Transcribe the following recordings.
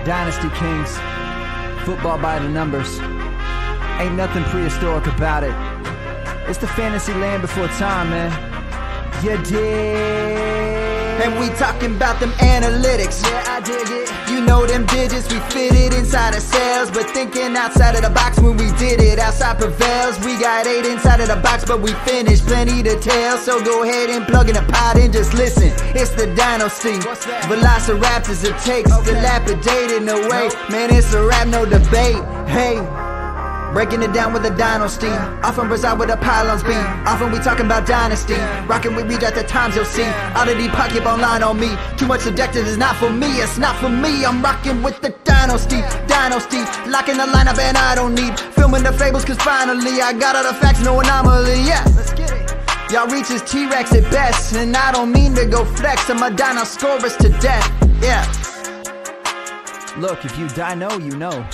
Dynasty Kings, football by the numbers. Ain't nothing prehistoric about it. It's the fantasy land before time, man. You dig? And we talking about them analytics. Yeah, I dig it. You know them digits, we fit it inside of cells. But thinking outside of the box when we did it, outside prevails. We got 8 inside of the box, but we finished. Plenty to tell, so go ahead and plug in the pot and just listen. It's the Dynasty. What's that? Velociraptors it takes, Okay. dilapidated no way. Man, it's a rap, no debate. Hey. Breaking it down with a dynasty. Often reside with the pylons be. Often we talking about dynasty. Rocking with reach at the times you'll see. Oddity pocket online on me. Too much subjective is not for me. It's not for me. I'm rocking with the dynasty. Dynasty. Locking the lineup and I don't need filming the fables cause finally I got all the facts, no anomaly. Yeah. Let's get it. Y'all reach is T-Rex at best. And I don't mean to go flex. I'm a dinosaurus to death. Yeah. Look, if you dino, you know.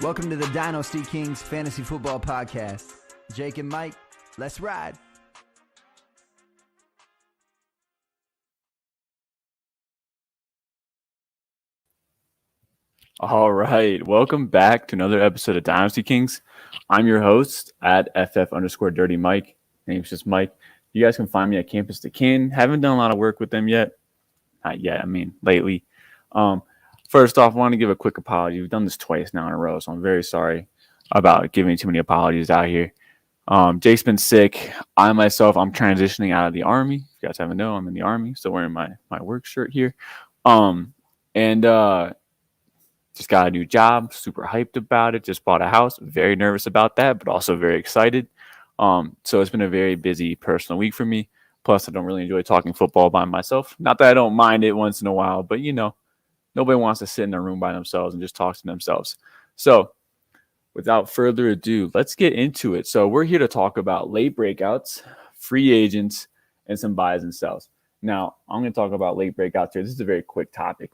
Welcome to the Dynasty Kings Fantasy Football Podcast. Jake and Mike, let's ride. All right, welcome back to another episode of Dynasty Kings. I'm your host at FF_Dirty Mike. Name's just Mike. You guys can find me at Campus to Kin. Haven't done a lot of work with them yet. Not yet, lately. First off, I want to give a quick apology. We've done this twice now in a row, so I'm very sorry about giving too many apologies out here. Jake's been sick. I'm transitioning out of the Army. If you guys haven't known, I'm in the Army, still wearing my work shirt here. Just got a new job, super hyped about it. Just bought a house, very nervous about that, but also very excited. So it's been a very busy personal week for me. Plus, I don't really enjoy talking football by myself. Not that I don't mind it once in a while, but nobody wants to sit in a room by themselves and just talk to themselves. So without further ado, let's get into it. So we're here to talk about late breakouts, free agents, and some buys and sells. Now, I'm going to talk about late breakouts here. This is a very quick topic.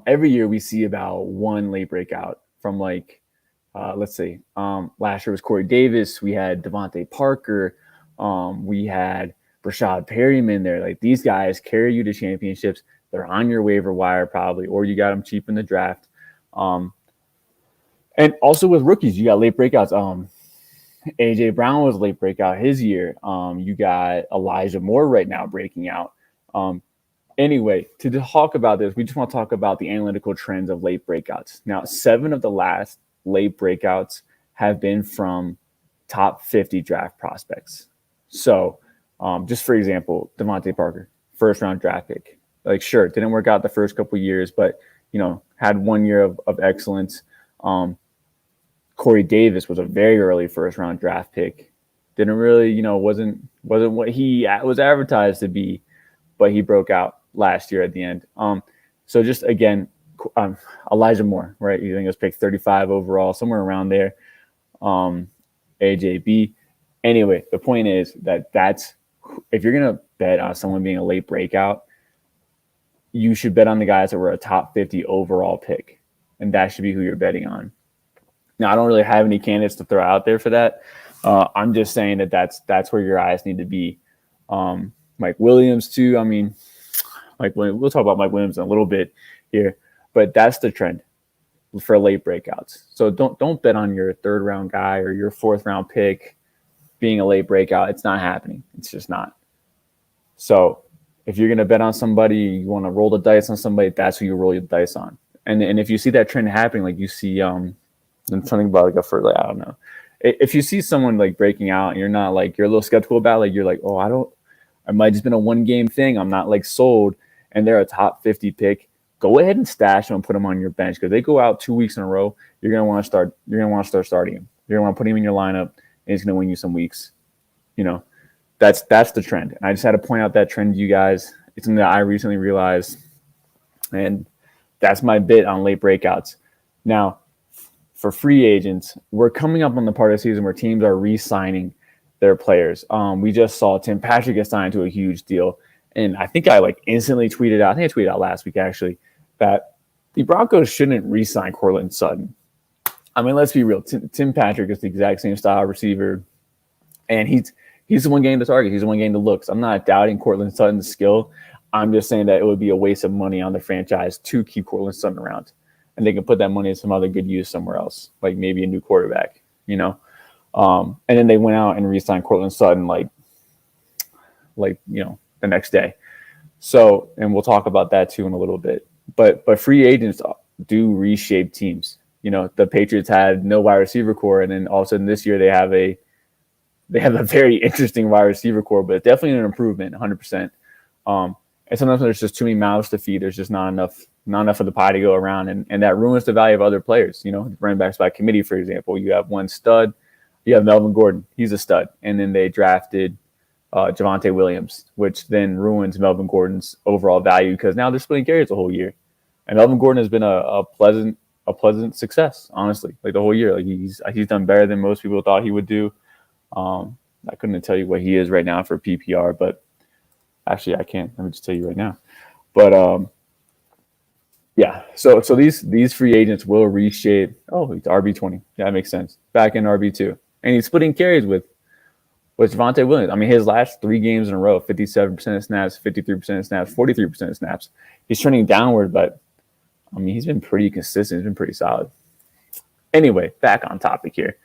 Every year we see about one late breakout from last year was Corey Davis. We had Devontae Parker. We had Rashad Perryman there. Like, these guys carry you to championships. They're on your waiver wire probably, or you got them cheap in the draft. And also with rookies, you got late breakouts. AJ Brown was a late breakout his year. You got Elijah Moore right now breaking out. Anyway, to talk about this, we just want to talk about the analytical trends of late breakouts. Now, 7 of the last late breakouts have been from top 50 draft prospects. So, just for example, Devontae Parker, first round draft pick. Like, sure, it didn't work out the first couple of years, but, had 1 year of excellence. Corey Davis was a very early first round draft pick. Didn't really, wasn't what he was advertised to be, but he broke out last year at the end. So just again, Elijah Moore, right? You think it was picked 35 overall, somewhere around there. AJB. Anyway, the point is that's if you're gonna bet on someone being a late breakout, you should bet on the guys that were a top 50 overall pick, and that should be who you're betting on. Now, I don't really have any candidates to throw out there for that. I'm just saying that's where your eyes need to be. Mike Williams too. We'll talk about Mike Williams in a little bit here, but that's the trend for late breakouts. So don't bet on your 3rd round guy or your 4th round pick being a late breakout. It's not happening. It's just not. So if you're going to bet on somebody, you want to roll the dice on somebody, that's who you roll your dice on. And if you see that trend happening, like you see, I'm something about I don't know. If you see someone like breaking out and you're not you're a little skeptical about, you're like, oh, I might just been a 1-game thing. I'm not sold, and they're a top 50 pick. Go ahead and stash them and put them on your bench, because they go out 2 weeks in a row. You're gonna want to start. You're gonna want to start starting him. You're gonna want to put him in your lineup, and he's gonna win you some weeks. That's the trend. And I just had to point out that trend to you guys. It's something that I recently realized, and that's my bit on late breakouts. Now, for free agents, we're coming up on the part of the season where teams are re-signing their players. We just saw Tim Patrick get signed to a huge deal. And I think I instantly tweeted out, I think I tweeted out last week actually, that the Broncos shouldn't re-sign Courtland Sutton. Let's be real. Tim Patrick is the exact same style receiver. And he's the one getting the target. He's the one getting the looks. I'm not doubting Courtland Sutton's skill. I'm just saying that it would be a waste of money on the franchise to keep Courtland Sutton around. and they can put that money in some other good use somewhere else, like maybe a new quarterback, you know. And then they went out and re-signed Cortland Sutton like the next day. So, and we'll talk about that too in a little bit. But free agents do reshape teams. You know, the Patriots had no wide receiver core, and then all of a sudden this year they have a very interesting wide receiver core, but definitely an improvement, 100%. And sometimes there's just too many mouths to feed. There's just not enough of the pie to go around, and that ruins the value of other players. You know, running backs by committee, for example, you have one stud. You have Melvin Gordon. He's a stud. And then they drafted Javonte Williams, which then ruins Melvin Gordon's overall value because now they're splitting carries the whole year. And Melvin Gordon has been a pleasant success, honestly, like the whole year. Like he's done better than most people thought he would do. I couldn't tell you what he is right now for PPR, but actually I can't. Let me just tell you right now. But yeah, so these free agents will reshape. Oh, it's RB20. Yeah, that makes sense. Back in RB2. And he's splitting carries with Javonte Williams. I mean, his last 3 games in a row, 57% of snaps, 53% of snaps, 43% of snaps. He's trending downward, but I mean, he's been pretty consistent. He's been pretty solid. Anyway, back on topic here.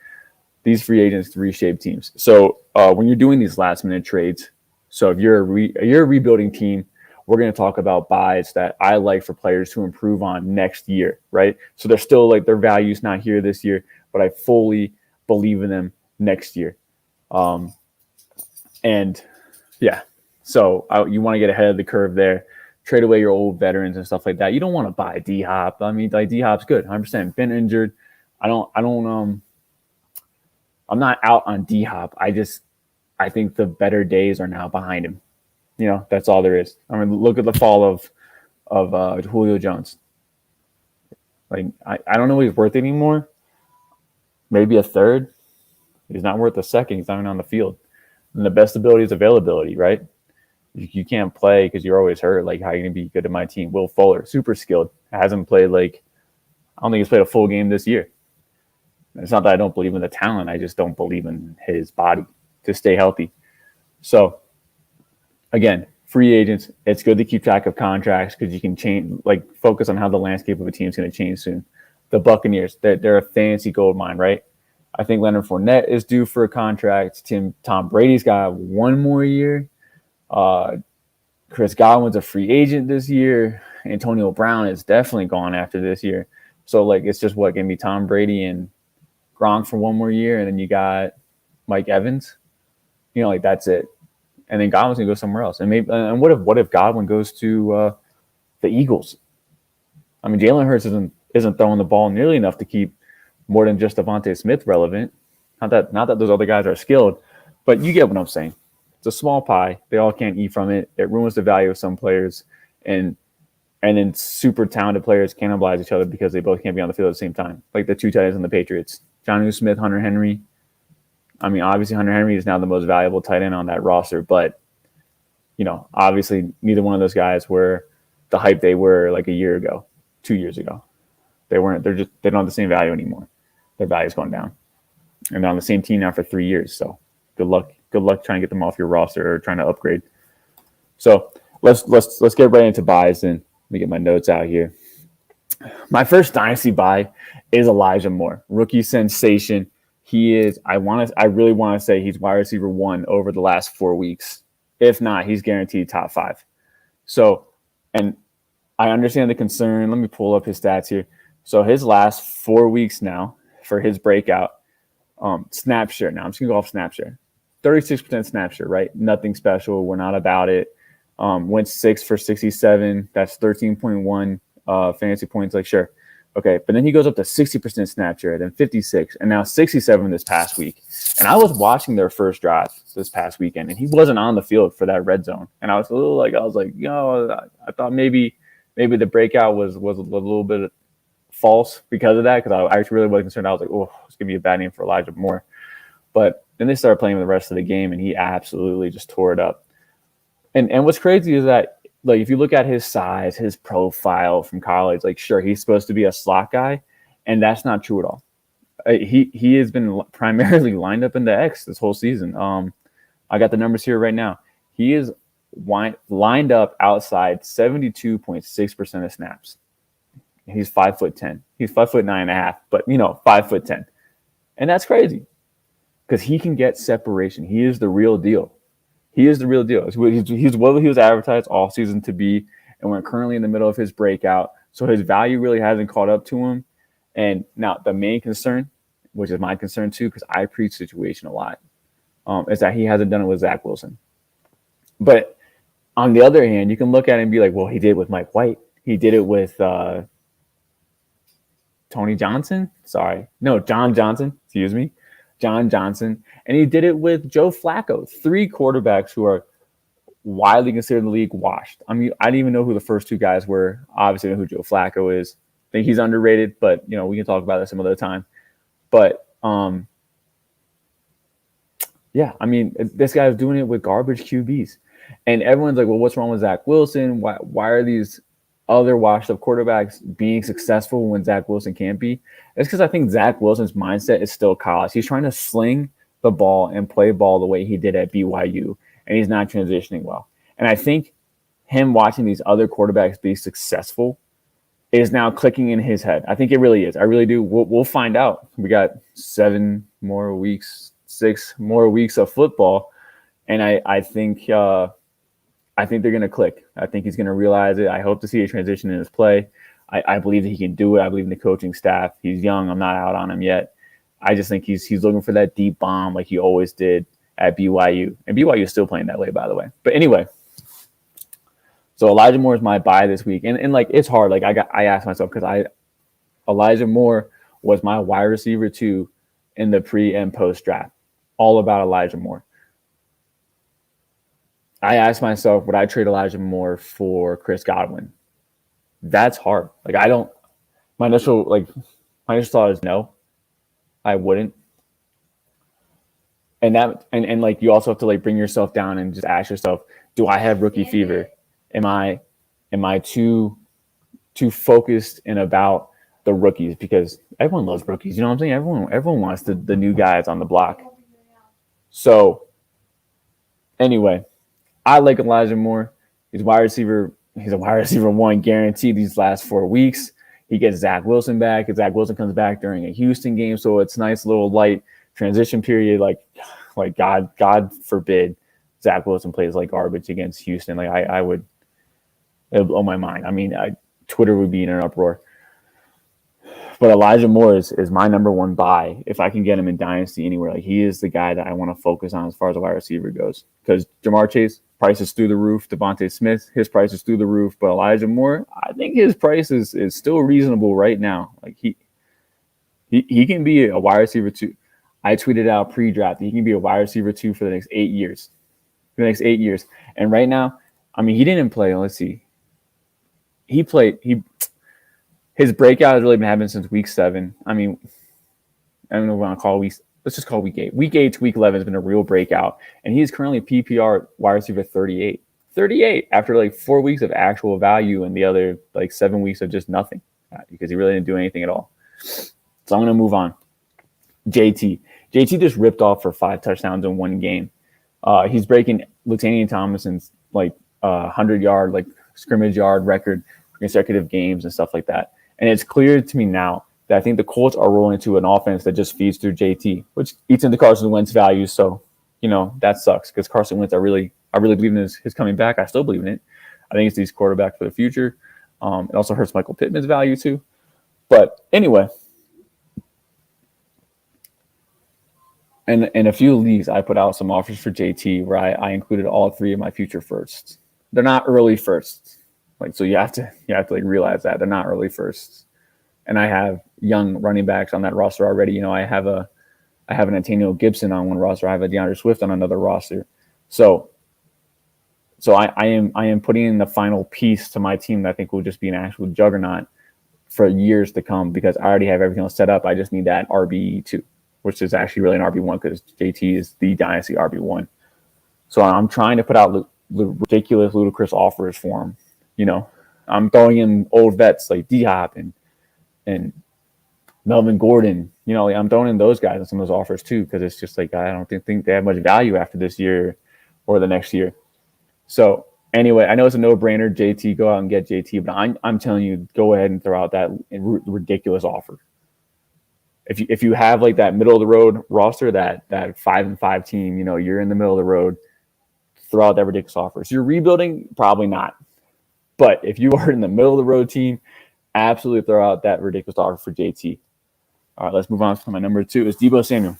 These free agents reshape teams. So when you're doing these last minute trades, so if you're a rebuilding team, we're going to talk about buys that I like for players to improve on next year, right? So they're still like their value's not here this year, but I fully believe in them next year. And yeah, so you want to get ahead of the curve there, trade away your old veterans and stuff like that. You don't want to buy D-Hop. I mean, like D-Hop's good, 100%. Been injured. I'm not out on D-Hop. I think the better days are now behind him. You know, that's all there is. I mean, look at the fall of Julio Jones. Like, I don't know what he's worth anymore. Maybe a third. He's not worth a second. He's not even on the field. And the best ability is availability, right? You can't play because you're always hurt. Like, how are you going to be good at my team? Will Fuller, super skilled. Hasn't played I don't think he's played a full game this year. It's not that I don't believe in the talent. I just don't believe in his body to stay healthy. So, again, free agents, it's good to keep track of contracts because you can focus on how the landscape of a team is going to change soon. The Buccaneers, they're a fancy gold mine, right? I think Leonard Fournette is due for a contract. Tom Brady's got 1 more year. Chris Godwin's a free agent this year. Antonio Brown is definitely gone after this year. So, it's just going to be Tom Brady and Gronk for 1 more year, and then you got Mike Evans. You know, that's it. And then Godwin's going to go somewhere else. And what if Godwin goes to the Eagles? I mean, Jalen Hurts isn't throwing the ball nearly enough to keep more than just Devontae Smith relevant. Not that those other guys are skilled, but you get what I'm saying. It's a small pie. They all can't eat from it. It ruins the value of some players, and then super talented players cannibalize each other because they both can't be on the field at the same time. Like the 2 tight ends on the Patriots, Jonnu Smith, Hunter Henry. I mean, obviously Hunter Henry is now the most valuable tight end on that roster, but obviously neither one of those guys were the hype they were like a year ago, 2 years ago. They weren't. They don't have the same value anymore. Their value's gone down, and they're on the same team now for 3 years. So good luck trying to get them off your roster or trying to upgrade. So let's get right into buys. And let me get my notes out here. My first dynasty buy is Elijah Moore, rookie sensation. He is. I really want to say he's wide receiver 1 over the last 4 weeks. If not, he's guaranteed top 5. So, and I understand the concern. Let me pull up his stats here. So his last 4 weeks now for his breakout, snap share. Now I'm just gonna go off snap share. 36% snap share, right? Nothing special. We're not about it. Went 6 for 67. That's 13.1 fantasy points. Like, sure. Okay. But then he goes up to 60% snap share, then 56, and now 67 this past week. And I was watching their first drive this past weekend, and he wasn't on the field for that red zone. And I was I thought maybe the breakout was a little bit false because of that, because I actually really was concerned. I was like, oh, it's going to be a bad name for Elijah Moore. But then they started playing the rest of the game, and he absolutely just tore it up. And what's crazy is that, if you look at his size, his profile from college, sure, he's supposed to be a slot guy, and that's not true at all. He has been primarily lined up in the X this whole season. I got the numbers here right now. He is lined up outside 72.6% of snaps. he's 5'10". He's 5'9.5", but 5'10", and that's crazy because he can get separation. He is the real deal. He's what he was advertised all season to be, and we're currently in the middle of his breakout. So his value really hasn't caught up to him. And now the main concern, which is my concern too, because I preach situation a lot, is that he hasn't done it with Zach Wilson. But on the other hand, you can look at it and be like, well, he did it with Mike White. He did it with Tony Johnson. John Johnson. Excuse me. John Johnson. And he did it with Joe Flacco. 3 quarterbacks who are widely considered in the league washed. I mean, I didn't even know who the first 2 guys were. Obviously, I know who Joe Flacco is. I think he's underrated, but, we can talk about that some other time. But, yeah, I mean, this guy's doing it with garbage QBs. And everyone's like, well, what's wrong with Zach Wilson? Why are these other washed-up quarterbacks being successful when Zach Wilson can't be? It's because I think Zach Wilson's mindset is still college. He's trying to sling the ball and play ball the way he did at BYU, and he's not transitioning well. And I think him watching these other quarterbacks be successful is now clicking in his head. I think it really is. I really do. We'll find out. We got 6 more weeks of football, and I think they're going to click. I think he's going to realize it. I hope to see a transition in his play. I believe that he can do it. I believe in the coaching staff. He's young. I'm not out on him yet. I just think he's looking for that deep bomb like he always did at BYU. And BYU is still playing that way, by the way. But anyway, so Elijah Moore is my buy this week. And like, it's hard. Like I asked myself because Elijah Moore was my wide receiver 2 in the pre and post draft. All about Elijah Moore. I asked myself, would I trade Elijah Moore for Chris Godwin? That's hard. Like my initial thought is no, I wouldn't. And like you also have to like bring yourself down and just ask yourself, do I have rookie fever? Am I too focused and about the rookies? Because everyone loves rookies, you know what I'm saying? Everyone wants the new guys on the block. So anyway, I like Elijah Moore. He's a wide receiver 1 guaranteed these last 4 weeks. He gets Zach Wilson back. If Zach Wilson comes back during a Houston game, so it's nice little light transition period. Like God forbid Zach Wilson plays like garbage against Houston. Like it would blow my mind. I mean, Twitter would be in an uproar. But Elijah Moore is my number 1 buy if I can get him in Dynasty anywhere. Like he is the guy that I want to focus on as far as a wide receiver goes. Because Jamar Chase, price is through the roof. Devontae Smith, his price is through the roof. But Elijah Moore, I think his price is still reasonable right now. Like he can be a wide receiver 2. I tweeted out pre-draft that he can be a wide receiver 2 for the next 8 years. And right now, I mean, he didn't play. Let's see. His breakout has really been happening since week 7. I mean, I don't know what I want to call let's just call week 8. Week 8 to week 11 has been a real breakout. And he is currently PPR wide receiver 38. 38 after like 4 weeks of actual value and the other like 7 weeks of just nothing because he really didn't do anything at all. So I'm going to move on. JT just ripped off for 5 touchdowns in 1 game. He's breaking Latavius Thomason's like 100-yard, like scrimmage yard record for consecutive games and stuff like that. And it's clear to me now that I think the Colts are rolling into an offense that just feeds through JT, which eats into Carson Wentz value. So, that sucks because Carson Wentz, I really believe in his coming back. I still believe in it. I think it's these quarterback for the future. It also hurts Michael Pittman's value too. But anyway, and in a few leagues, I put out some offers for JT where I included all 3 of my future firsts. They're not early firsts. Like, so you have to like realize that they're not early firsts. And I have young running backs on that roster already. I have an Antonio Gibson on one roster. I have a DeAndre Swift on another roster. So I am putting in the final piece to my team that I think will just be an actual juggernaut for years to come because I already have everything else set up. I just need that RB2, which is actually really an RB1 because JT is the dynasty RB1. So I'm trying to put out ridiculous, ludicrous offers for him. I'm throwing in old vets like D-Hop and Melvin Gordon. I'm throwing in those guys and some of those offers too because it's just like I don't think they have much value after this year or the next year. So Anyway, I know it's a no-brainer. JT, go out and get JT, but I'm telling you, go ahead and throw out that ridiculous offer. If you have like that middle of the road roster, that 5-5 team, you're in the middle of the road, throw out that ridiculous offer. So you're rebuilding, probably not. But if you are in the middle of the road team, absolutely throw out that ridiculous offer for JT. All right, let's move on to my number 2 is Deebo Samuel.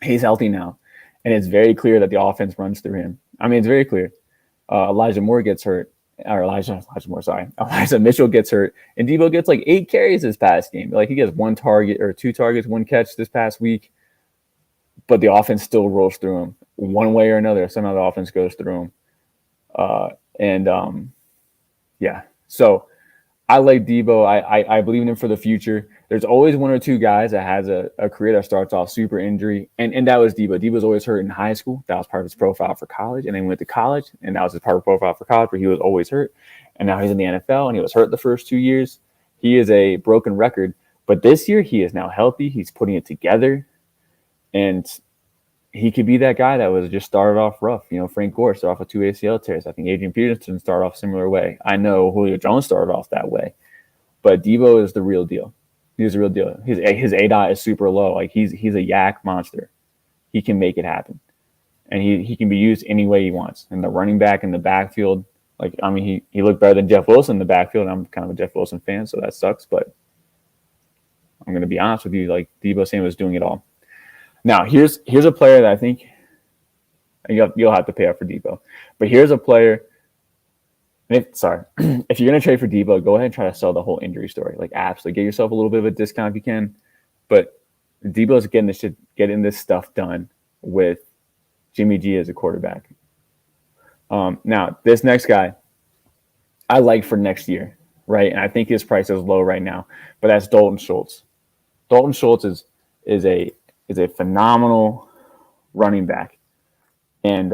He's healthy now, and it's very clear that the offense runs through him. I mean, it's very clear. Elijah Mitchell gets hurt, and Deebo gets like 8 carries this past game. Like he gets 1 target or 2 targets, 1 catch this past week, but the offense still rolls through him one way or another. Somehow the offense goes through him, yeah. So I like Deebo. I believe in him for the future. There's always 1 or 2 guys that has a career that starts off super injury, and that was Deebo. Deebo was always hurt in high school. That was part of his profile for college, and then went to college, and that was his part of profile for college where he was always hurt. And now he's in the NFL, and he was hurt the first 2 years. He is a broken record, but this year he is now healthy. He's putting it together, and he could be that guy that was just started off rough. Frank Gore started off with 2 ACL tears. I think Adrian Peterson started off a similar way. I know Julio Jones started off that way, but Deebo is the real deal. He's the real deal. His ADOT is super low. Like he's a yak monster. He can make it happen, and he can be used any way he wants. And the running back in the backfield, he looked better than Jeff Wilson in the backfield. I'm kind of a Jeff Wilson fan, so that sucks. But I'm going to be honest with you, like Deebo Samuel is doing it all. Now here's a player that I think you'll have to pay up for Deebo, but here's a player. If you're going to trade for Deebo, go ahead and try to sell the whole injury story. Like, absolutely. Get yourself a little bit of a discount if you can. But Deebo's getting this stuff done with Jimmy G as a quarterback. Now, this next guy, I like for next year, right? And I think his price is low right now, but that's Dalton Schultz. Dalton Schultz is a phenomenal running back. And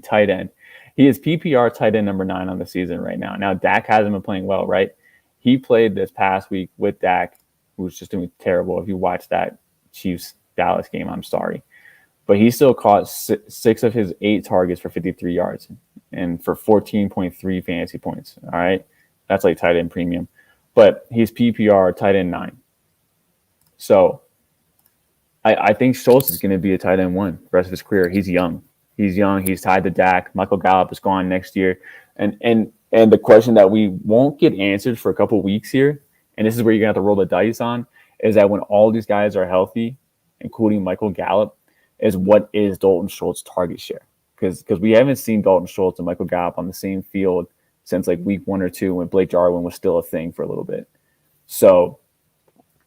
tight end. He is PPR tight end number 9 on the season right now. Now, Dak hasn't been playing well, right? He played this past week with Dak, who was just doing terrible. If you watch that Chiefs-Dallas game, I'm sorry. But he still caught 6 of his 8 targets for 53 yards and for 14.3 fantasy points, all right? That's like tight end premium. But he's PPR tight end 9. So I think Schultz is going to be a tight end 1 the rest of his career. He's young. He's tied to Dak. Michael Gallup is gone next year. And the question that we won't get answered for a couple weeks here, and this is where you're going to have to roll the dice on, is that when all these guys are healthy, including Michael Gallup, is what is Dalton Schultz's target share? Because we haven't seen Dalton Schultz and Michael Gallup on the same field since like week 1 or 2 when Blake Jarwin was still a thing for a little bit. So,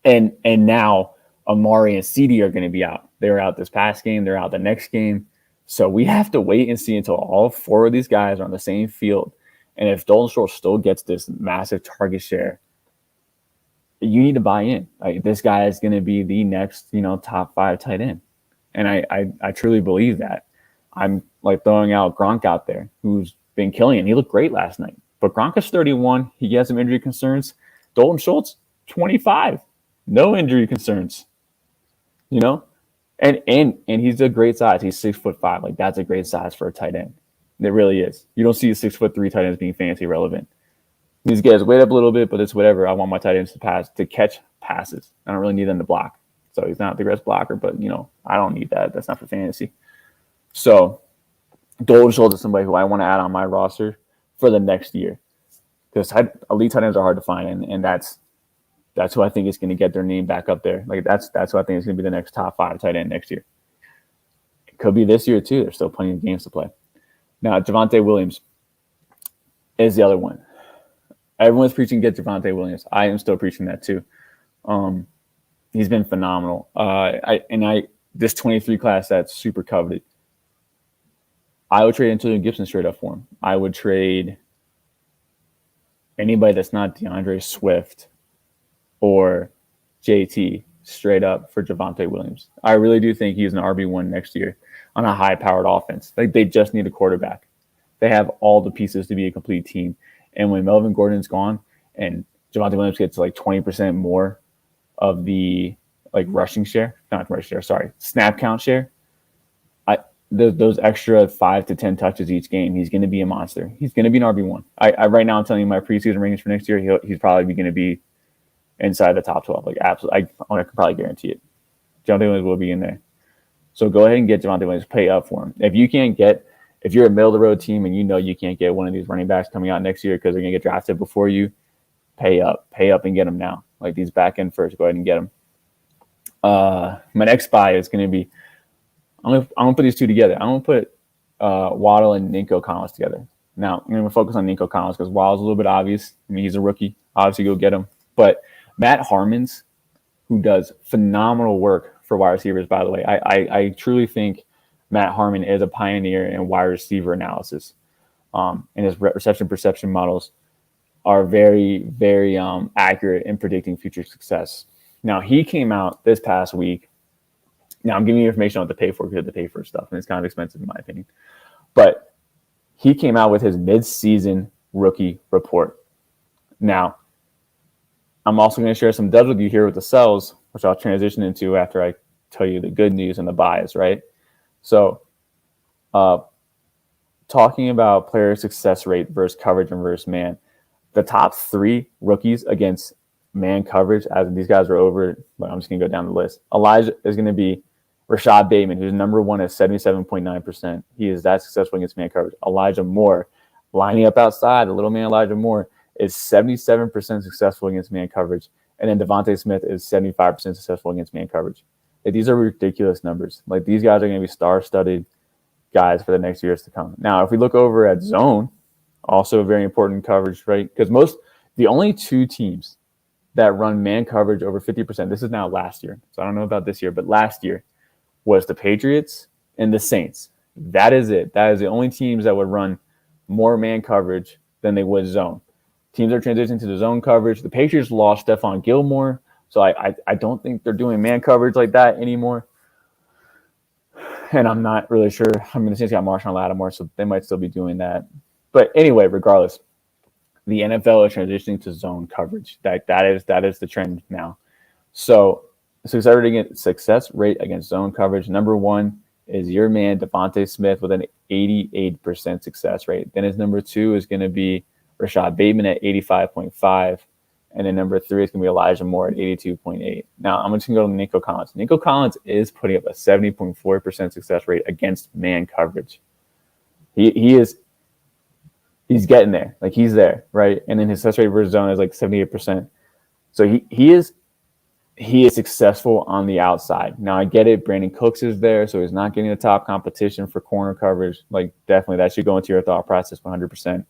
and now Amari and CD are going to be out. They were out this past game. They're out the next game. So we have to wait and see until all 4 of these guys are on the same field. And if Dalton Schultz still gets this massive target share, you need to buy in. Like, this guy is going to be the next, top 5 tight end. And I truly believe that. I'm like throwing out Gronk out there, who's been killing it. He looked great last night. But Gronk is 31. He has some injury concerns. Dalton Schultz, 25. No injury concerns. And he's a great size. He's 6'5". Like, that's a great size for a tight end. It really is. You don't see a 6'3" tight ends being fantasy relevant. These guys weight up a little bit, but it's whatever. I want my tight ends to catch passes. I don't really need them to block. So he's not the best blocker, but I don't need that. That's not for fantasy. So Dalton Schultz is somebody who I want to add on my roster for the next year, because elite tight ends are hard to find, and that's who I think is going to get their name back up there. Like, that's who I think is going to be the next top 5 tight end next year. It could be this year too. There's still plenty of games to play. Now, Javonte Williams is the other one. Everyone's preaching get Javonte Williams. I am still preaching that too. He's been phenomenal. This 23 class that's super coveted. I would trade Antonio Gibson straight up for him. I would trade anybody that's not DeAndre Swift or JT straight up for Javonte Williams. I really do think he's an RB1 next year on a high-powered offense. Like, they just need a quarterback. They have all the pieces to be a complete team. And when Melvin Gordon's gone and Javonte Williams gets like 20% more of the snap count share, those extra 5 to 10 touches each game, he's going to be a monster. He's going to be an RB1. I right now I'm telling you my preseason rankings for next year. He's probably going to be inside the top 12. Like absolutely, I can probably guarantee it. Javonte Williams will be in there. So go ahead and get Javonte Williams. Pay up for him. If you're a middle of the road team and you know you can't get one of these running backs coming out next year because they're going to get drafted before you, pay up and get them now. Like these back end first, go ahead and get them. My next buy is going to be, I'm gonna put these two together. I'm gonna put Waddle and Nico Collins together. Now I'm gonna focus on Nico Collins because Waddle's a little bit obvious. I mean, he's a rookie. Obviously, go get him. But Matt Harmon's, who does phenomenal work for wide receivers, by the way. I truly think Matt Harmon is a pioneer in wide receiver analysis. And his reception perception models are very, very accurate in predicting future success. Now, he came out this past week. Now, I'm giving you information on what to pay for because the pay for stuff, and it's kind of expensive in my opinion. But he came out with his mid-season rookie report. Now, I'm also going to share some dubs with you here with the sells, which I'll transition into after I tell you the good news and the buys, right? So, talking about player success rate versus coverage and versus man, the top 3 rookies against man coverage, as these guys are over, but I'm just going to go down the list. Elijah is going to be Rashad Bateman, who's number 1 at 77.9%. He is that successful against man coverage. Elijah Moore, lining up outside, the little man Elijah Moore, is 77% successful against man coverage. And then Devontae Smith is 75% successful against man coverage. Like, these are ridiculous numbers. Like, these guys are going to be star-studded guys for the next years to come. Now, if we look over at zone, also very important coverage, right? Because the only 2 teams that run man coverage over 50%, this is now last year, so I don't know about this year, but last year was the Patriots and the Saints. That is it. That is the only teams that would run more man coverage than they would zone. Teams are transitioning to the zone coverage. The Patriots lost Stephon Gilmore, so I don't think they're doing man coverage like that anymore. And I'm not really sure. I mean, the Saints got Marshawn Lattimore, so they might still be doing that. But anyway, regardless, the NFL is transitioning to zone coverage. That is the trend now. So success rate against zone coverage. Number 1 is your man Devontae Smith with an 88% success rate. Then his number 2 is going to be Rashad Bateman at 85.5. And then number 3 is going to be Elijah Moore at 82.8. Now, I'm just going to go to Nico Collins. Nico Collins is putting up a 70.4% success rate against man coverage. He's getting there. Like, he's there, right? And then his success rate versus zone is like 78%. So he is successful on the outside. Now, I get it. Brandon Cooks is there, so he's not getting the top competition for corner coverage. Like, definitely that should go into your thought process 100%.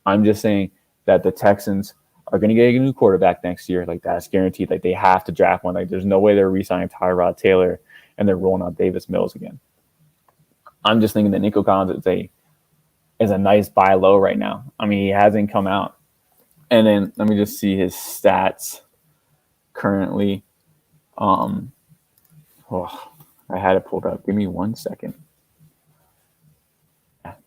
I'm just saying that the Texans are going to get a new quarterback next year. Like, that's guaranteed. Like, they have to draft one. Like, there's no way they're re-signing Tyrod Taylor and they're rolling out Davis Mills again. I'm just thinking that Nico Collins is a nice buy low right now. I mean, he hasn't come out. And then let me just see his stats currently. I had it pulled up. Give me 1 second.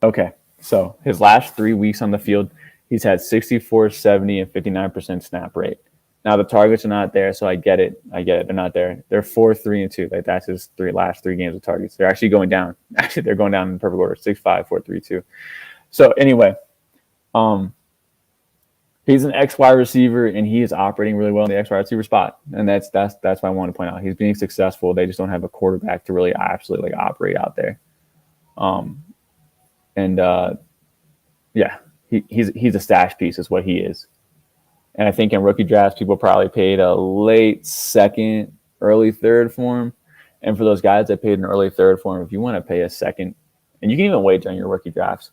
Okay. So his last 3 weeks on the field, he's had 64, 70, and 59% snap rate. Now the targets are not there, so I get it. They're not there. They're 4, 3, and 2. Like, that's his last 3 games of targets. They're actually going down. Actually, they're going down in perfect order. 6, 5, 4, 3, 2. So anyway, he's an X wide receiver, and he is operating really well in the X wide receiver spot. And that's what I want to point out. He's being successful. They just don't have a quarterback to really absolutely operate out there. He's a stash piece is what he is. And I think in rookie drafts, people probably paid a late second, early third for him. And for those guys that paid an early third for him, if you want to pay a second, and you can even wait during your rookie drafts,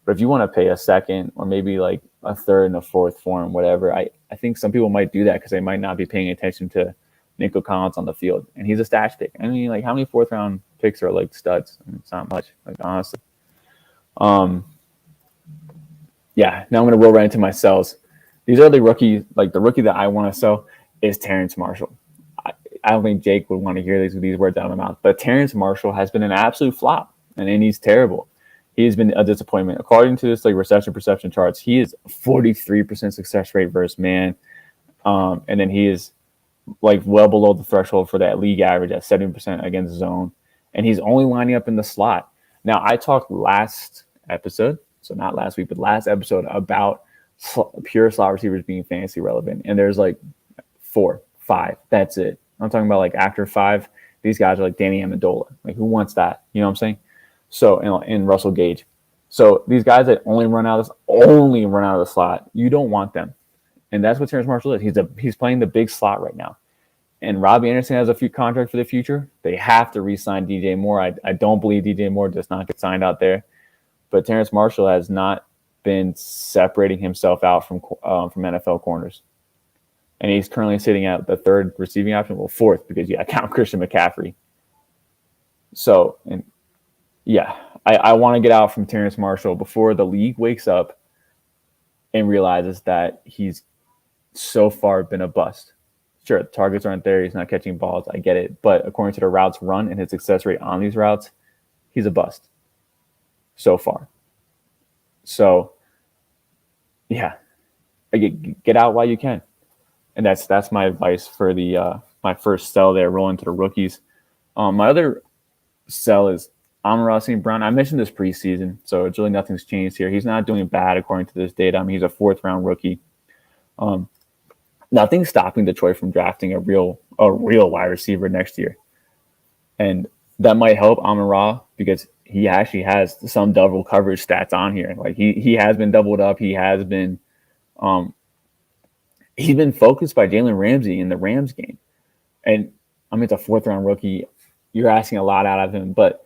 but if you want to pay a second or maybe like a third and a fourth for him, whatever, I think some people might do that because they might not be paying attention to Nico Collins on the field. And he's a stash pick. I mean, like, how many 4th round picks are like studs? I mean, it's not much, like, honestly. Yeah, now I'm going to roll right into my sells. These are the rookies. Like, the rookie that I want to sell is Terrence Marshall. I don't think Jake would want to hear these words out of my mouth, but Terrence Marshall has been an absolute flop, and he's terrible. He has been a disappointment. According to this, like, reception perception charts, he is 43% success rate versus man, and then he is like well below the threshold for that league average at 70% against zone, and he's only lining up in the slot. Now, I talked last episode, so not last week, but last episode about pure slot receivers being fantasy relevant. And there's like 4, 5. That's it. I'm talking about like after 5, these guys are like Danny Amendola. Like, who wants that? You know what I'm saying? So, and Russell Gage. So these guys that only run out of the slot, you don't want them. And that's what Terrace Marshall is. He's playing the big slot right now. And Robbie Anderson has a few contracts for the future. They have to re-sign DJ Moore. I don't believe DJ Moore does not get signed out there. But Terrace Marshall has not been separating himself out from NFL corners. And he's currently sitting at the 3rd receiving option, well, 4th, because I count Christian McCaffrey. So, and yeah, I want to get out from Terrace Marshall before the league wakes up and realizes that he's so far been a bust. Sure, the targets aren't there. He's not catching balls. I get it. But according to the routes run and his success rate on these routes, he's a bust so far. So, yeah, get out while you can. And that's my advice for the my first sell there, rolling to the rookies. My other sell is Amon-Ra St. Brown. I mentioned this preseason, so it's really nothing's changed here. He's not doing bad according to this data. I mean, he's a 4th-round rookie. Nothing's stopping Detroit from drafting a real wide receiver next year. And that might help Amon-Ra because he actually has some double coverage stats on here. Like he has been doubled up. He has been he's been focused by Jalen Ramsey in the Rams game. And I mean, it's a 4th-round rookie. You're asking a lot out of him, but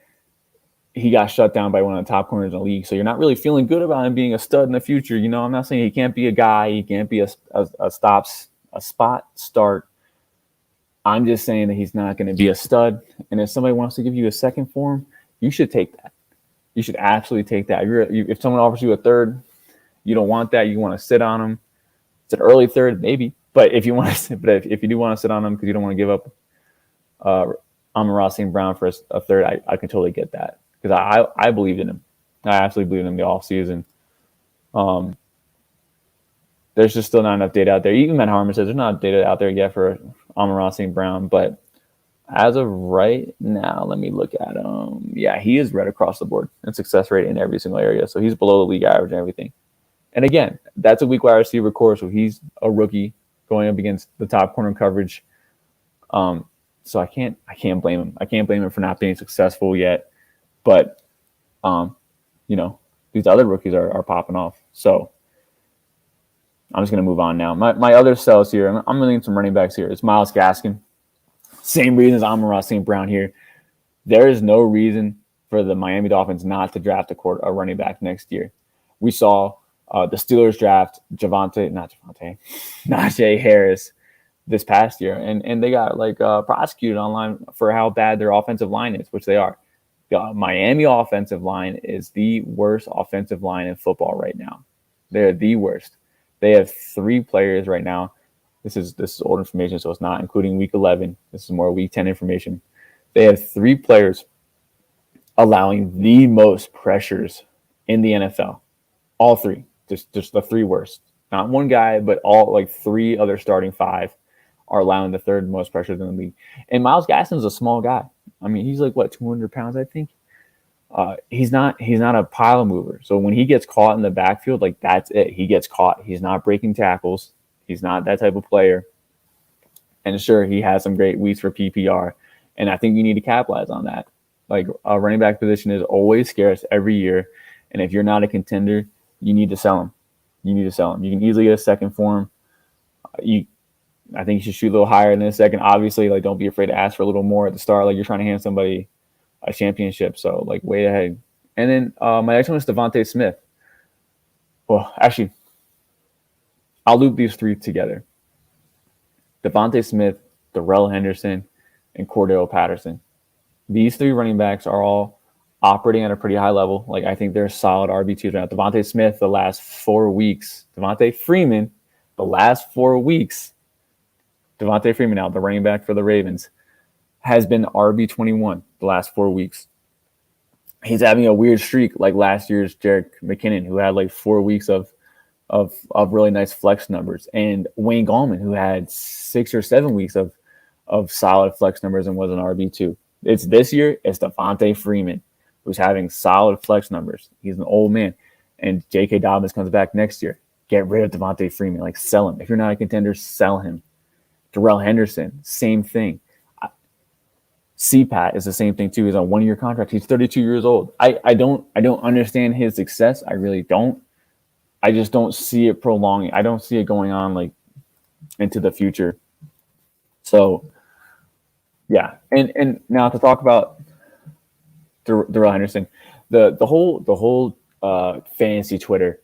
he got shut down by one of the top corners in the league. So you're not really feeling good about him being a stud in the future. You know, I'm not saying he can't be a guy. He can't be a spot start. I'm just saying that he's not going to be a stud. And if somebody wants to give you a second for him, you should take that. You should absolutely take that. If someone offers you a 3rd, you don't want that. You want to sit on him. It's an early 3rd, maybe. But if you want to, if you do want to sit on him because you don't want to give up Amon-Ra St. Brown for a 3rd, I can totally get that because I believed in him. I absolutely believed in him the offseason. There's just still not enough data out there. Even Matt Harmon says there's not data out there yet for Amon-Ra St. Brown. But as of right now, let me look at him. Yeah, he is right across the board in success rate in every single area. So he's below the league average and everything. And again, that's a weak wide receiver core. So he's a rookie going up against the top corner coverage. So I can't blame him. I can't blame him for not being successful yet. But, these other rookies are popping off. So I'm just going to move on now. My other sells here, I'm going to need some running backs here. It's Myles Gaskin. Same reason as Amon-Ra St. Brown here. There is no reason for the Miami Dolphins not to draft a running back next year. We saw the Steelers draft Najee Harris this past year, and they got prosecuted online for how bad their offensive line is, which they are. The Miami offensive line is the worst offensive line in football right now. They're the worst. They have 3 players right now. This is old information, so it's not including Week 11. This is more Week 10 information. They have 3 players allowing the most pressures in the NFL. All 3, just the 3 worst. Not one guy, but all 3 other starting 5 are allowing the 3rd most pressures in the league. And Myles Gaskin is a small guy. I mean, he's 200 pounds, I think. He's not a pile mover. So when he gets caught in the backfield, that's it. He gets caught. He's not breaking tackles. He's not that type of player. And sure, he has some great weeks for PPR. And I think you need to capitalize on that. A running back position is always scarce every year. And if you're not a contender, you need to sell him. You can easily get a second for him. I think you should shoot a little higher than a second. Obviously, don't be afraid to ask for a little more at the start. You're trying to hand somebody a championship. So, way ahead. And then my next one is Devontae Smith. Well, actually, I'll loop these 3 together. Devontae Smith, Darrell Henderson, and Cordell Patterson. These 3 running backs are all operating at a pretty high level. I think they're solid RB2s right now. Devontae Smith, the last 4 weeks. Devontae Freeman, the last 4 weeks. Devontae Freeman now, the running back for the Ravens, has been RB21 the last 4 weeks. He's having a weird streak like last year's Jerick McKinnon, who had 4 weeks of really nice flex numbers, and Wayne Gallman, who had 6 or 7 weeks of solid flex numbers and was an RB2. It's this year, it's Devontae Freeman. who's having solid flex numbers. He's an old man. And J.K. Dobbins comes back next year. Get rid of Devontae Freeman. Like, sell him. If you're not a contender, sell him. Darrell Henderson, same thing. CPAT is the same thing too. He's on a 1-year contract. He's 32 years old. I don't understand his success. I really don't. I just don't see it prolonging. I don't see it going on like into the future. So yeah. And now to talk about Darrell Henderson, the whole fantasy Twitter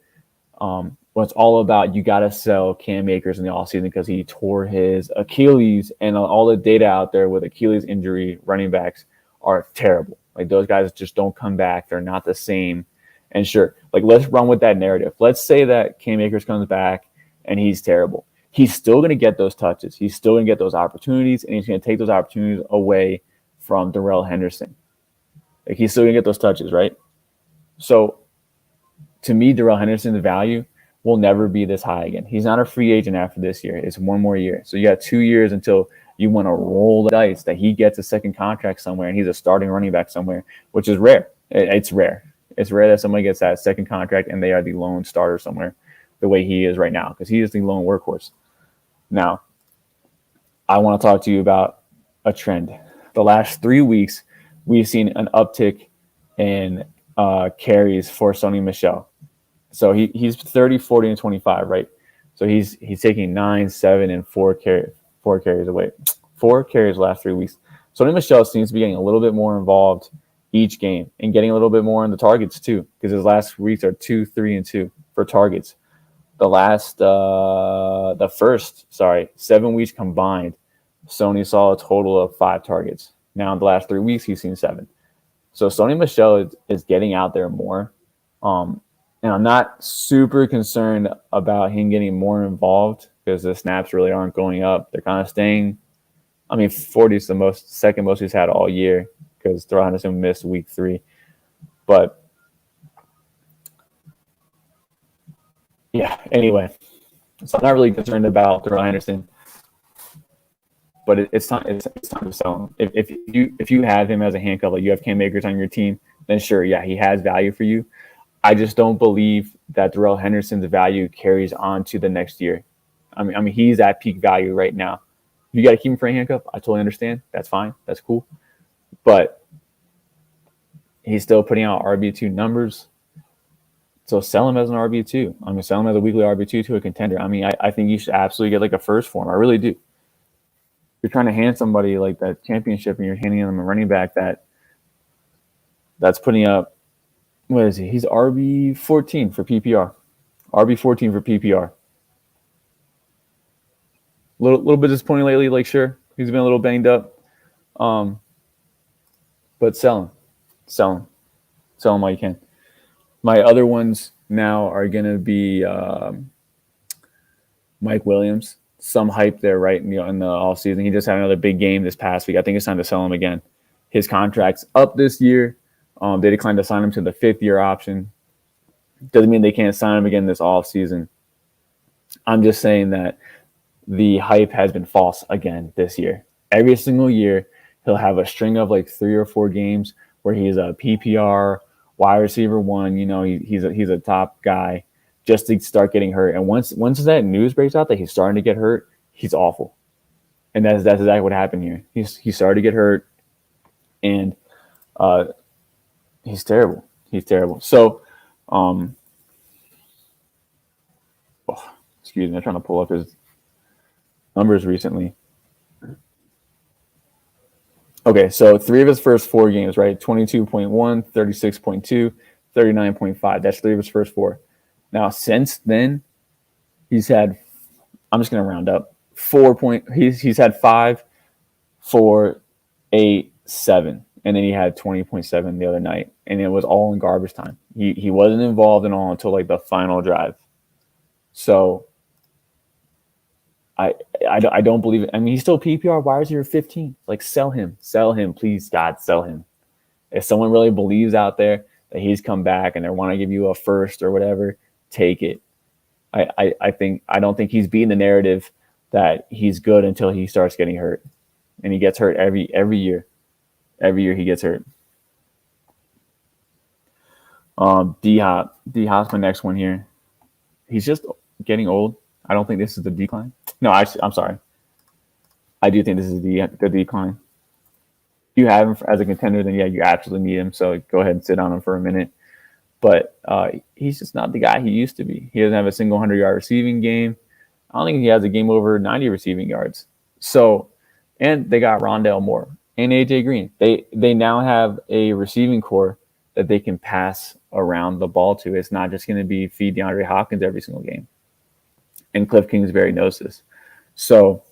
was all about you got to sell Cam Akers in the offseason because he tore his Achilles, and all the data out there with Achilles injury running backs are terrible. Like, those guys just don't come back. They're not the same. And sure, like, let's run with that narrative. Let's say that Cam Akers comes back and he's terrible. He's still going to get those touches. He's still going to get those opportunities, and he's going to take those opportunities away from Darrell Henderson. Like, he's still going to get those touches, right? So to me, Darrell Henderson's value will never be this high again. He's not a free agent after this year. It's 1 more year. So you got 2 years until you want to roll the dice that he gets a second contract somewhere and he's a starting running back somewhere, which is rare. It's rare. It's rare that somebody gets that second contract and they are the lone starter somewhere the way he is right now, because he is the lone workhorse. Now, I want to talk to you about a trend. The last 3 weeks, we've seen an uptick in carries for Sony Michel. So he's 30, 40, and 25, right? So he's taking 9, 7, and 4 carries away. 4 carries last 3 weeks. Sony Michel seems to be getting a little bit more involved each game and getting a little bit more in the targets too, because his last weeks are 2, 3, and 2 for targets. The first 7 weeks combined, Sony saw a total of 5 targets. Now in the last 3 weeks, he's seen 7. So Sony Michel is getting out there more. And I'm not super concerned about him getting more involved because the snaps really aren't going up. They're kind of staying. I mean, 40 is the second most he's had all year because Darrell Henderson missed week 3. But yeah, anyway. So I'm not really concerned about Darrell Henderson. But it's time to sell him. If you have him as a handcuff, like you have Cam Akers on your team, then sure, yeah, he has value for you. I just don't believe that Darrell Henderson's value carries on to the next year. I mean, he's at peak value right now. You got to keep him for a handcuff. I totally understand. That's fine. That's cool. But he's still putting out RB2 numbers. So sell him as an RB2. I'm going to sell him as a weekly RB2 to a contender. I mean, I think you should absolutely get like a first for him. I really do. You're trying to hand somebody like that championship and you're handing them a running back that's putting up, what is he? He's RB14 for PPR. RB14 for PPR. Little bit disappointing lately. Like, sure, he's been a little banged up. But sell him while you can. My other ones now are going to be Mike Williams. Some hype there, right, in the offseason. He just had another big game this past week. I think it's time to sell him again. His contract's up this year. They declined to sign him to the 5th-year option. Doesn't mean they can't sign him again this offseason. I'm just saying that the hype has been false again this year. Every single year, he'll have a string of like 3 or 4 games where he's a PPR, wide receiver 1. You know, he's a top guy just to start getting hurt. And once that news breaks out that he's starting to get hurt, he's awful. And that's exactly what happened here. He started to get hurt, and he's terrible. He's terrible. So, excuse me, I'm trying to pull up his numbers recently. Okay, so 3 of his first 4 games, right? 22.1, 36.2, 39.5. That's 3 of his first 4. Now, since then, he's had, I'm just going to round up, he's had 5, 4, 8, 7. And then he had 20.7 the other night. And it was all in garbage time. He wasn't involved at all until like the final drive. So I don't believe it. I mean, he's still PPR wide receiver 15. Like, sell him, please, God, sell him. If someone really believes out there that he's come back and they want to give you a first or whatever, take it. I don't think he's beating the narrative that he's good until he starts getting hurt, and he gets hurt every year. Every year he gets hurt. D-Hop's my next one here. He's just getting old. I don't think this is the decline. No, I'm sorry. I do think this is the decline. If you have him as a contender, then yeah, you absolutely need him. So go ahead and sit on him for a minute. But he's just not the guy he used to be. He doesn't have a single 100-yard receiving game. I don't think he has a game over 90 receiving yards. So, and they got Rondale Moore and AJ Green. They now have a receiving core that they can pass around the ball to. It's not just going to be feed DeAndre Hopkins every single game. And Cliff Kingsbury knows this. So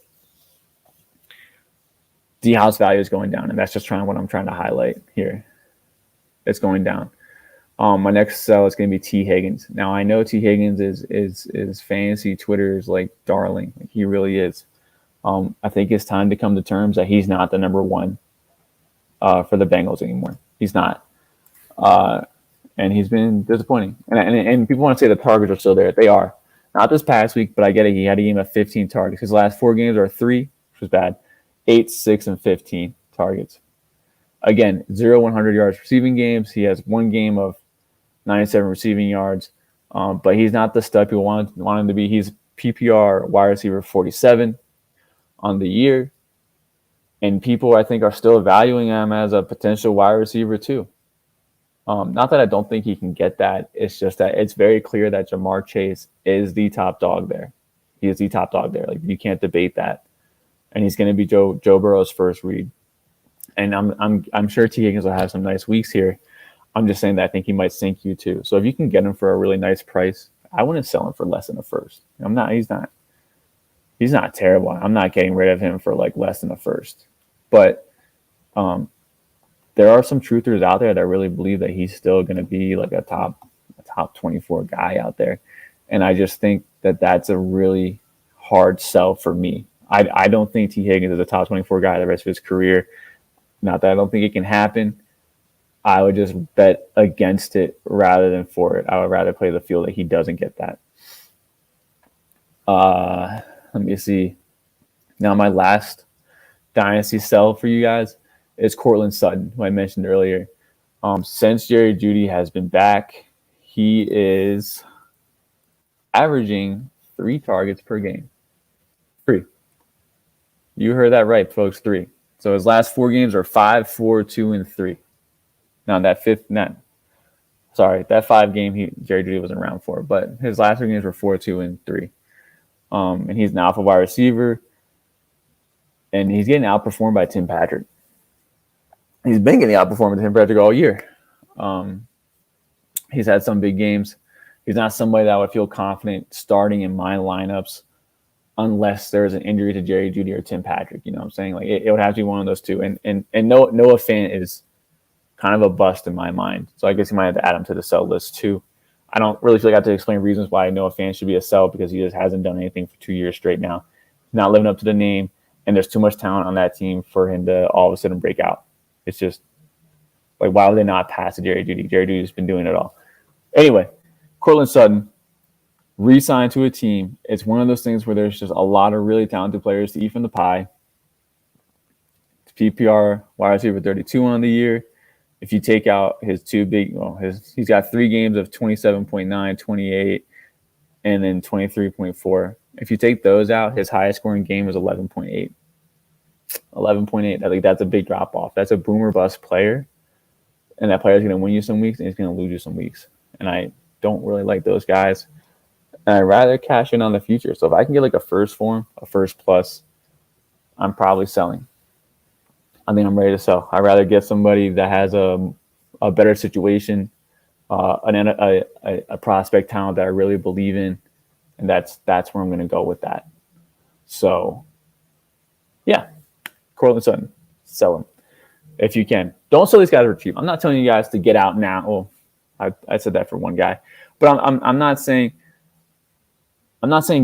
D-Hop's value is going down, and that's just what I'm trying to highlight here. It's going down. My next sell is going to be T. Higgins. Now I know T. Higgins is fantasy Twitter's like darling. Like, he really is. I think it's time to come to terms that he's not the number one for the Bengals anymore. He's not. And he's been disappointing. And people want to say the targets are still there. They are. Not this past week, but I get it. He had a game of 15 targets. His last 4 games are 3, which was bad. 8, 6, and 15 targets. Again, 0 100 yards receiving games. He has 1 game of 97 receiving yards. But he's not the stud people want him to be. He's PPR wide receiver 47 on the year. And people, I think, are still valuing him as a potential wide receiver too. Not that I don't think he can get that. It's just that it's very clear that Jamar Chase is the top dog there. He is the top dog there. Like, you can't debate that. And he's going to be Joe Burrow's first read. And I'm sure T. Higgins will have some nice weeks here. I'm just saying that I think he might sink you too. So if you can get him for a really nice price, I wouldn't sell him for less than a first. He's not terrible. I'm not getting rid of him for like less than a first. But there are some truthers out there that really believe that he's still going to be like a top 24 guy out there. And I just think that that's a really hard sell for me. I don't think T. Higgins is a top 24 guy the rest of his career. Not that I don't think it can happen. I would just bet against it rather than for it. I would rather play the field that he doesn't get that. Let me see. Now, my last dynasty sell for you guys is Courtland Sutton, who I mentioned earlier. Since Jerry Jeudy has been back, he is averaging 3 targets per game. 3. You heard that right, folks, 3. So his last 4 games are 5, 4, 2, and 3. Now that 5 game Jerry Jeudy wasn't around for, but his last 3 games were 4, 2, and 3. And he's an alpha wide receiver, and he's getting outperformed by Tim Patrick. He's been getting outperformed by Tim Patrick all year. He's had some big games. He's not somebody that I would feel confident starting in my lineups unless there's an injury to Jerry Jeudy or Tim Patrick. You know what I'm saying? Like, it would have to be one of those two. And Noah Fant is kind of a bust in my mind. So I guess you might have to add him to the sell list too. I don't really feel like I have to explain reasons why Noah Fant should be a sell, because he just hasn't done anything for 2 years straight now. He's not living up to the name, and there's too much talent on that team for him to all of a sudden break out. It's just like, why would they not pass to Jerry Jeudy? Jerry Jeudy's been doing it all. Anyway, Courtland Sutton re-signed to a team. It's one of those things where there's just a lot of really talented players to eat from the pie. PPR wide receiver 32 on the year. If you take out his 2 big, he's got 3 games of 27.9, 28, and then 23.4. If you take those out, his highest scoring game was 11.8. 11.8. I think that's a big drop off. That's a boomer bust player, and that player is going to win you some weeks and he's going to lose you some weeks. And I don't really like those guys. And I'd rather cash in on the future. So if I can get like a first form, a first plus, I'm probably selling. I think I'm ready to sell. I'd rather get somebody that has a better situation, a prospect talent that I really believe in, and that's where I'm going to go with that. So, yeah, Courtland Sutton, sell him if you can. Don't sell these guys for cheap. I'm not telling you guys to get out now. Well, I said that for one guy, but I'm not saying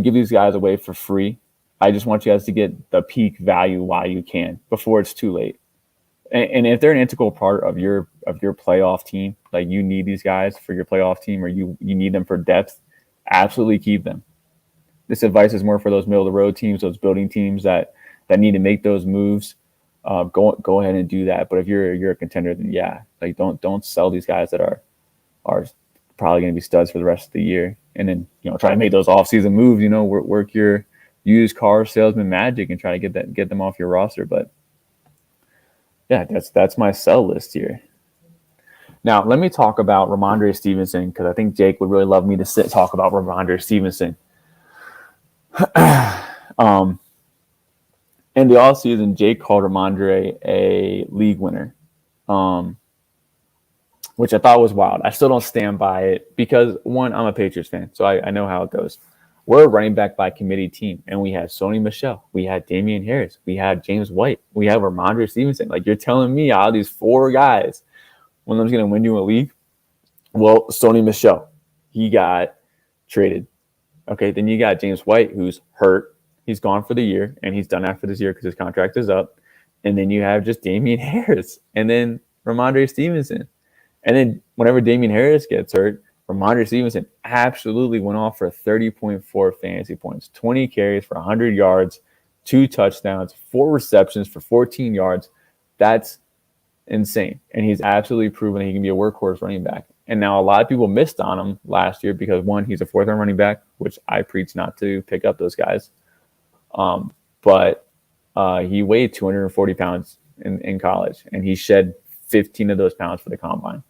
give these guys away for free. I just want you guys to get the peak value while you can before it's too late. And if they're an integral part of your playoff team, like you need these guys for your playoff team, or you need them for depth, absolutely keep them. This advice is more for those middle of the road teams, those building teams that need to make those moves. Go ahead and do that. But if you're a contender, then yeah, like don't sell these guys that are are probably going to be studs for the rest of the year. And then, try to make those off-season moves, work your used car salesman magic and try to get them off your roster. But yeah, that's my sell list here. Now, let me talk about Ramondre Stevenson, because I think Jake would really love me to talk about Ramondre Stevenson. In the offseason, Jake called Ramondre a league winner, which I thought was wild. I still don't stand by it because, one, I'm a Patriots fan, so I know how it goes. We're a running back by committee team, and we had Sony Michel, we had Damian Harris, we had James White, we have Ramondre Stevenson. Like, you're telling me out of these 4 guys, one of them's going to win you a league? Well, Sony Michel, he got traded. Okay, then you got James White, who's hurt. He's gone for the year, and he's done after this year because his contract is up. And then you have just Damian Harris, and then Ramondre Stevenson. And then whenever Damian Harris gets hurt, Ramondre Stevenson absolutely went off for 30.4 fantasy points, 20 carries for 100 yards, 2 touchdowns, 4 receptions for 14 yards. That's insane. And he's absolutely proven that he can be a workhorse running back. And now a lot of people missed on him last year because, one, he's a 4th-round running back, which I preach not to pick up those guys. But he weighed 240 pounds in college, and he shed 15 of those pounds for the combine.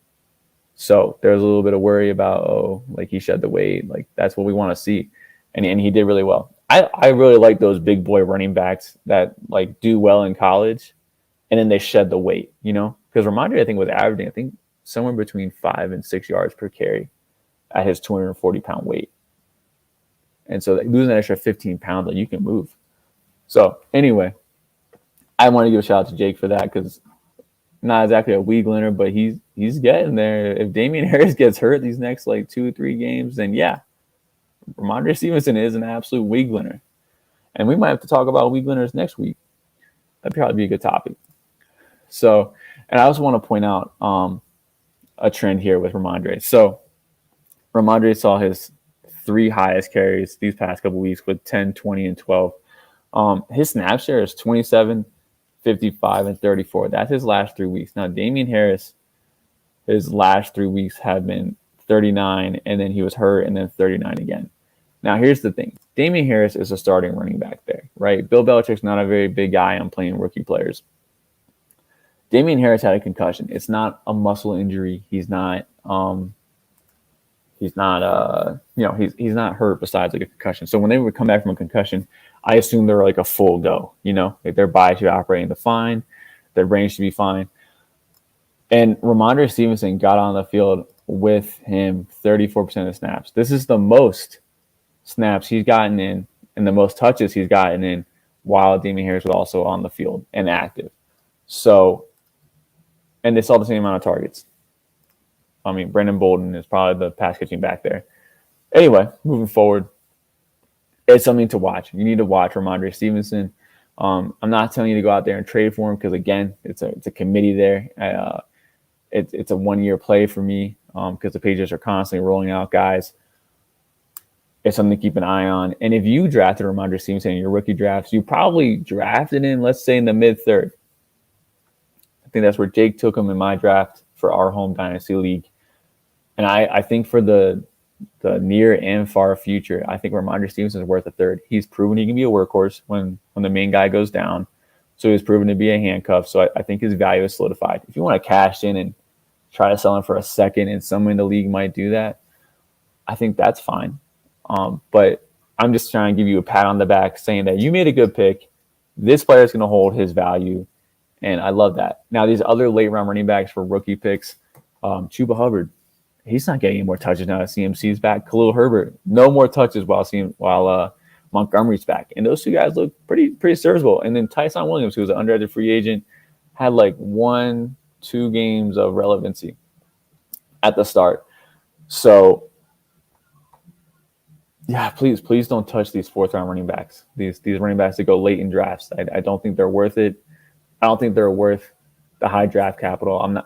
So there's a little bit of worry about, he shed the weight. Like, that's what we want to see. And he did really well. I really like those big boy running backs that, do well in college, and then they shed the weight, Because Ramondre, I think, was averaging, somewhere between 5 and 6 yards per carry at his 240-pound weight. And so losing an extra 15 pounds, you can move. So anyway, I want to give a shout out to Jake for that, because not exactly a week winner, but he's getting there. If Damian Harris gets hurt these next 2-3 games, then yeah, Ramondre Stevenson is an absolute week winner. And we might have to talk about week winners next week. That'd probably be a good topic. So, and I also want to point out a trend here with Ramondre. So Ramondre saw his 3 highest carries these past couple weeks with 10, 20, and 12. His snap share is 27, 55, and 34. That's his last 3 weeks. Now, Damian Harris, his last 3 weeks have been 39, and then he was hurt, and then 39 again. Now, here's the thing. Damian Harris is a starting running back there, right? Bill Belichick's not a very big guy on playing rookie players. Damian Harris had a concussion. It's not a muscle injury. He's not he's not hurt besides a concussion. So when they would come back from a concussion, I assume they're a full go, their body should be operating fine, their brain should be fine. And Ramondre Stevenson got on the field with him 34% of the snaps. This is the most snaps he's gotten in and the most touches he's gotten in while Damian Harris was also on the field and active. So, and they saw the same amount of targets. I mean, Brendan Bolden is probably the pass catching back there. Anyway, moving forward, it's something to watch. You need to watch Ramondre Stevenson. I'm not telling you to go out there and trade for him because, again, it's a committee there. It's a 1-year play for me because the Patriots are constantly rolling out guys. It's something to keep an eye on. And if you drafted Ramondre Stevenson in your rookie drafts, you probably drafted him, let's say, in the mid-3rd. I think that's where Jake took him in my draft for our home dynasty league. And I think for the near and far future, I think Ramondre Stevenson is worth a 3rd. He's proven he can be a workhorse when the main guy goes down. So he's proven to be a handcuff. So I think his value is solidified. If you want to cash in and try to sell him for a 2nd, and someone in the league might do that, I think that's fine. But I'm just trying to give you a pat on the back saying that you made a good pick. This player is going to hold his value. And I love that. Now, these other late round running backs for rookie picks, Chuba Hubbard, he's not getting any more touches now that CMC's back. Khalil Herbert, no more touches while Montgomery's back. And those 2 guys look pretty serviceable. And then Tyson Williams, who was an undrafted free agent, had 1-2 games of relevancy at the start. So, yeah, please don't touch these 4th-round running backs. These running backs that go late in drafts. I don't think they're worth it. I don't think they're worth the high draft capital.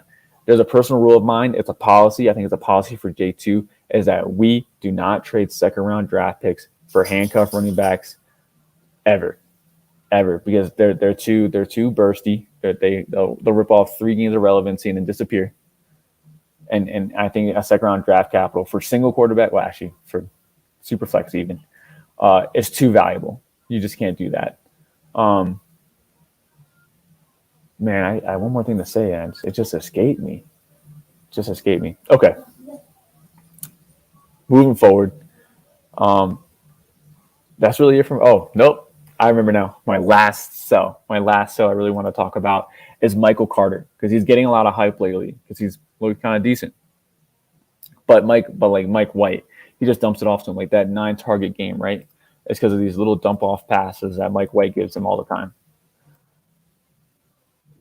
There's a personal rule of mine. It's a policy. I think it's a policy for J2 is that we do not trade 2nd-round draft picks for handcuff running backs ever, because they're too bursty. They'll rip off 3 games of relevancy and then disappear. And I think a second round draft capital for single quarterback, well, actually for super flex even, is too valuable. You just can't do that. Man, I one more thing to say, and it just escaped me. Okay. Moving forward. That's really it from. Oh, nope. I remember now. My last sell I really want to talk about is Michael Carter, because he's getting a lot of hype lately because he's looked kind of decent. But Mike White, he just dumps it off to him, like that 9 target game, right? It's because of these little dump off passes that Mike White gives him all the time.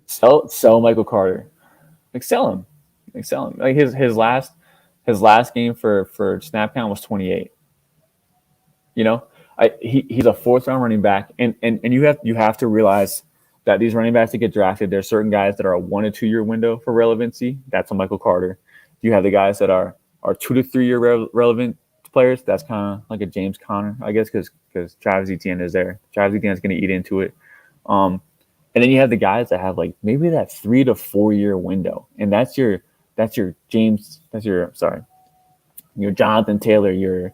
Sell Michael Carter. Sell him. Like his last game for snap count was 28. You know, he's a 4th round running back, and you have to realize that these running backs that get drafted, there's certain guys that are a 1 to 2 year window for relevancy. That's a Michael Carter. You have the guys that are 2 to 3 year relevant players. That's kind of like a James Conner, I guess, because Travis Etienne is there. Travis Etienne is going to eat into it. And then you have the guys that have like maybe that 3 to 4 year window, and that's your Jonathan Taylor, your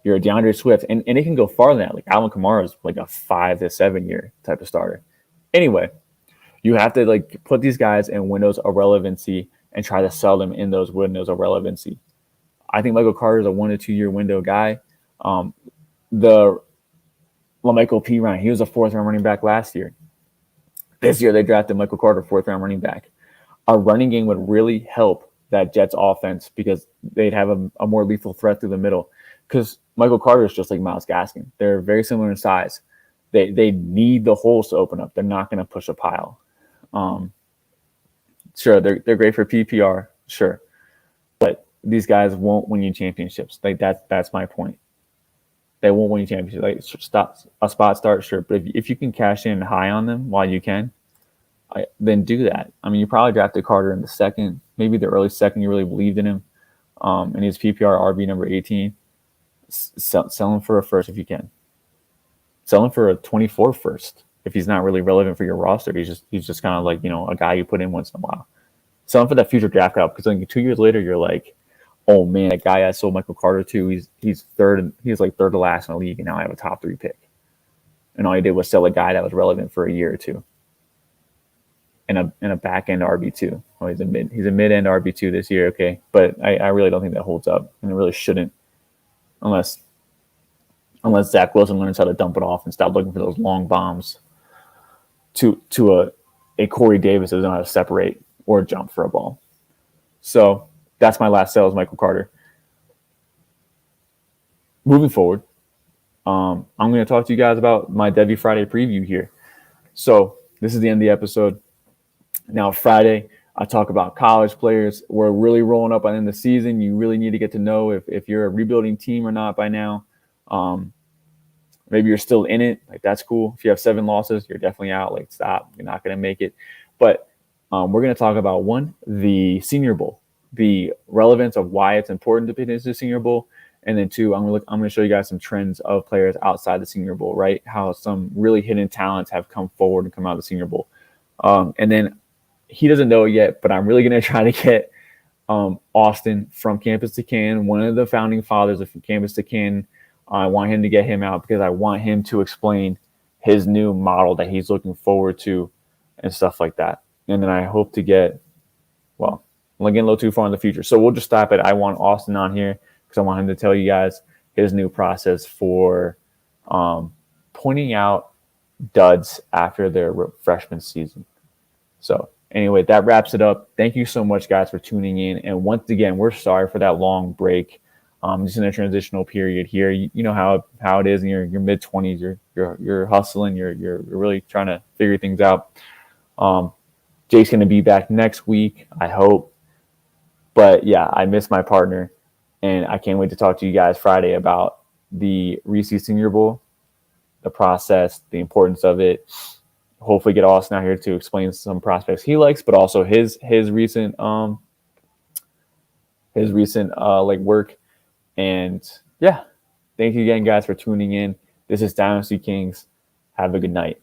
DeAndre Swift, and it can go farther than that. Like Alvin Kamara is like a 5 to 7 year type of starter. Anyway, you have to like put these guys in windows of relevancy and try to sell them in those windows of relevancy. I think Michael Carter is a 1 to 2 year window guy. The LaMichael P. Ryan, he was a 4th round running back last year. This year they drafted Michael Carter, 4th round running back. Our running game would really help that Jets offense because they'd have a more lethal threat through the middle. Because Michael Carter is just like Myles Gaskin. They're very similar in size. They need the holes to open up. They're not going to push a pile. Sure, they're great for PPR, sure. But these guys won't win you championships. Like that's my point. They won't win you championships. Like a spot start, sure. But if you can cash in high on them while you can, then do that. I mean, you probably drafted Carter in the 2nd, maybe the early 2nd. You really believed in him, and he's PPR RB number 18. Sell him for a 1st if you can. Sell him for a 24 first if he's not really relevant for your roster. He's just kind of like, you know, a guy you put in once in a while. Sell him for that future draft capital, because like 2 years later you're like, oh man, that guy I sold Michael Carter to, he's third to last in the league, and now I have a top 3 pick. And all you did was sell a guy that was relevant for a year or two. And a back end RB2. Oh, he's a mid end RB2 this year, okay. But I really don't think that holds up, and it really shouldn't, unless Zach Wilson learns how to dump it off and stop looking for those long bombs to a Corey Davis that doesn't know how to separate or jump for a ball. So that's my last sell is Michael Carter. Moving forward, I'm going to talk to you guys about my Devy Friday preview here. So this is the end of the episode. Now Friday, I talk about college players. We're really rolling up on the end of the season. You really need to get to know if you're a rebuilding team or not by now. Maybe you're still in it. Like, that's cool. If you have 7 losses, you're definitely out. Like, stop. You're not going to make it. But we're going to talk about, 1, the Senior Bowl, the relevance of why it's important to pay into the Senior Bowl. And then 2, I'm going to show you guys some trends of players outside the Senior Bowl, right? How some really hidden talents have come forward and come out of the Senior Bowl. And then he doesn't know it yet, but I'm really going to try to get Austin from Campus to Canton, one of the founding fathers of Campus to Canton. I want him to get him out because I want him to explain his new model that he's looking forward to and stuff like that. And then I hope to get, well, I'm getting a little too far in the future. So we'll just stop it. I want Austin on here because I want him to tell you guys his new process for pointing out duds after their freshman season. So anyway, that wraps it up. Thank you so much, guys, for tuning in. And once again, we're sorry for that long break. Just in a transitional period here. You know how it is in your mid-20s. You're hustling. You're really trying to figure things out. Jake's going to be back next week, I hope. But yeah, I miss my partner, and I can't wait to talk to you guys Friday about the Reese Senior Bowl, the process, the importance of it. Hopefully, get Austin out here to explain some prospects he likes, but also his recent work. And yeah, thank you again, guys, for tuning in. This is Dynasty Kings. Have a good night.